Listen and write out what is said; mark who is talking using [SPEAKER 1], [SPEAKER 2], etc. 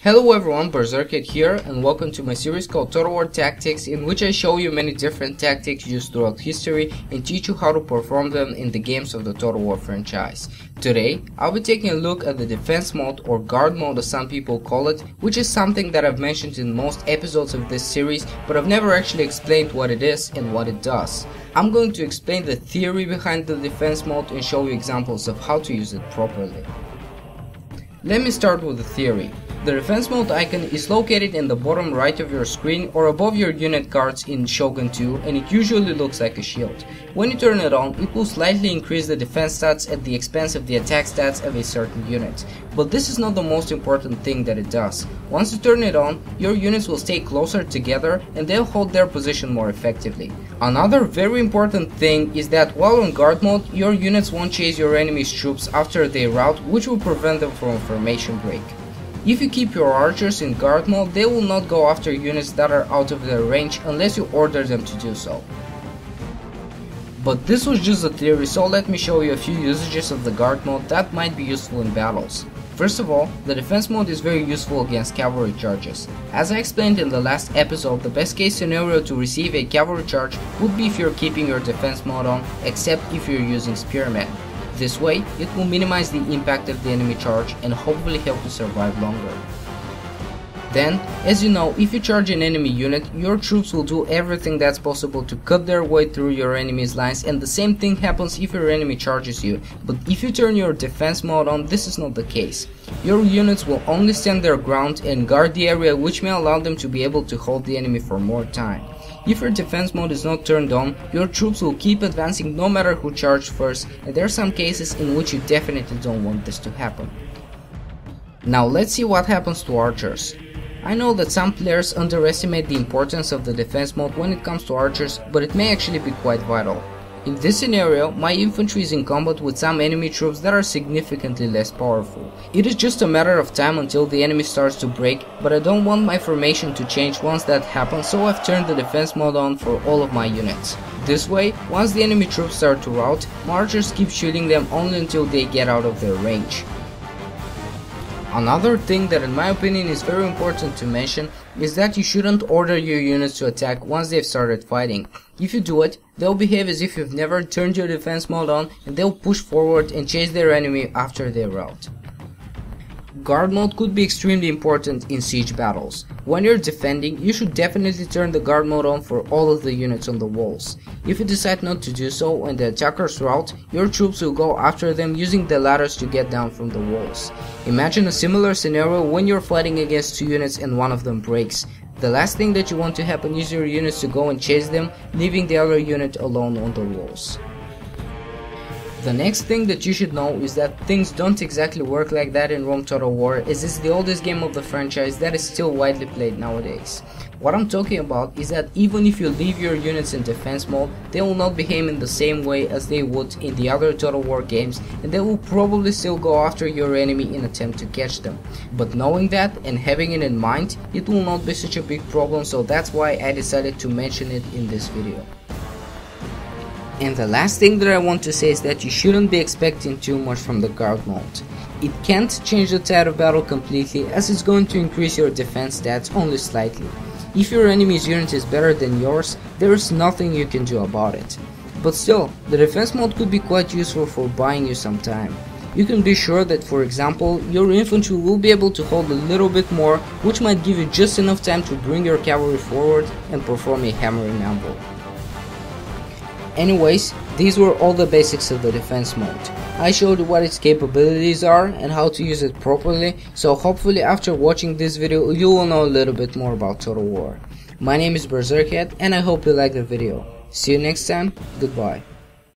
[SPEAKER 1] Hello everyone, Berserkhead here, and welcome to my series called Total War Tactics, in which I show you many different tactics used throughout history and teach you how to perform them in the games of the Total War franchise. Today, I'll be taking a look at the defense mode, or guard mode as some people call it, which is something that I've mentioned in most episodes of this series, but I've never actually explained what it is and what it does. I'm going to explain the theory behind the defense mode and show you examples of how to use it properly. Let me start with the theory. The defense mode icon is located in the bottom right of your screen or above your unit cards in Shogun 2, and it usually looks like a shield. When you turn it on, it will slightly increase the defense stats at the expense of the attack stats of a certain unit. But this is not the most important thing that it does. Once you turn it on, your units will stay closer together and they'll hold their position more effectively. Another very important thing is that while on guard mode, your units won't chase your enemy's troops after they rout, which will prevent them from a formation break. If you keep your archers in guard mode, they will not go after units that are out of their range unless you order them to do so. But this was just a theory, so let me show you a few usages of the guard mode that might be useful in battles. First of all, the defense mode is very useful against cavalry charges. As I explained in the last episode, the best case scenario to receive a cavalry charge would be if you're keeping your defense mode on, except if you're using spearmen. This way, it will minimize the impact of the enemy charge and hopefully help you survive longer. Then, as you know, if you charge an enemy unit, your troops will do everything that's possible to cut their way through your enemy's lines, and the same thing happens if your enemy charges you. But if you turn your defense mode on, this is not the case. Your units will only stand their ground and guard the area, which may allow them to be able to hold the enemy for more time. If your defense mode is not turned on, your troops will keep advancing no matter who charged first, and there are some cases in which you definitely don't want this to happen. Now let's see what happens to archers. I know that some players underestimate the importance of the defense mode when it comes to archers, but it may actually be quite vital. In this scenario, my infantry is in combat with some enemy troops that are significantly less powerful. It is just a matter of time until the enemy starts to break, but I don't want my formation to change once that happens, so I've turned the defense mode on for all of my units. This way, once the enemy troops start to rout, my archers keep shooting them only until they get out of their range. Another thing that in my opinion is very important to mention is that you shouldn't order your units to attack once they've started fighting. If you do it, they'll behave as if you've never turned your defense mode on, and they'll push forward and chase their enemy after they rout. Guard mode could be extremely important in siege battles. When you're defending, you should definitely turn the guard mode on for all of the units on the walls. If you decide not to do so and the attackers rout, your troops will go after them using the ladders to get down from the walls. Imagine a similar scenario when you're fighting against two units and one of them breaks. The last thing that you want to happen is your units to go and chase them, leaving the other unit alone on the walls. The next thing that you should know is that things don't exactly work like that in Rome Total War, as it's the oldest game of the franchise that is still widely played nowadays. What I'm talking about is that even if you leave your units in defense mode, they will not behave in the same way as they would in the other Total War games, and they will probably still go after your enemy in attempt to catch them. But knowing that and having it in mind, it will not be such a big problem, so that's why I decided to mention it in this video. And the last thing that I want to say is that you shouldn't be expecting too much from the guard mode. It can't change the tide of battle completely, as it's going to increase your defense stats only slightly. If your enemy's unit is better than yours, there is nothing you can do about it. But still, the defense mode could be quite useful for buying you some time. You can be sure that, for example, your infantry will be able to hold a little bit more, which might give you just enough time to bring your cavalry forward and perform a hammering ambush. Anyways, these were all the basics of the defense mode. I showed you what its capabilities are and how to use it properly, so hopefully after watching this video you will know a little bit more about Total War. My name is Berserkhead and I hope you liked the video. See you next time, goodbye.